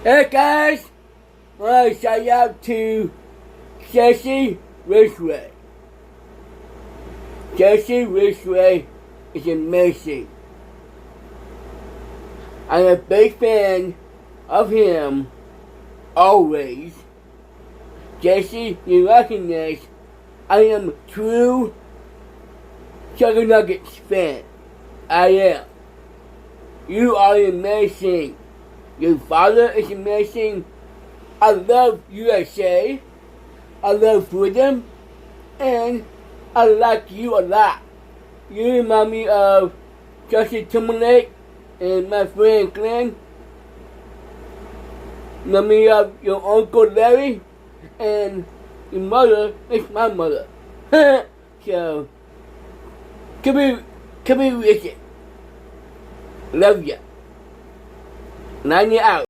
Hey guys, I want to shout out to Jesse Ridgeway. Jesse Ridgeway is amazing. I'm a big fan of him, always. Jesse, you recognize I am a true Chicken Nuggets fan. I am. You are amazing. Your father is amazing. I love USA. I love freedom. And I like you a lot. You remind me of Justin Timberlake and my friend Glenn. Remind me of your Uncle Larry. And your mother is my mother. So, come here, Richard. Love ya. 9 years out.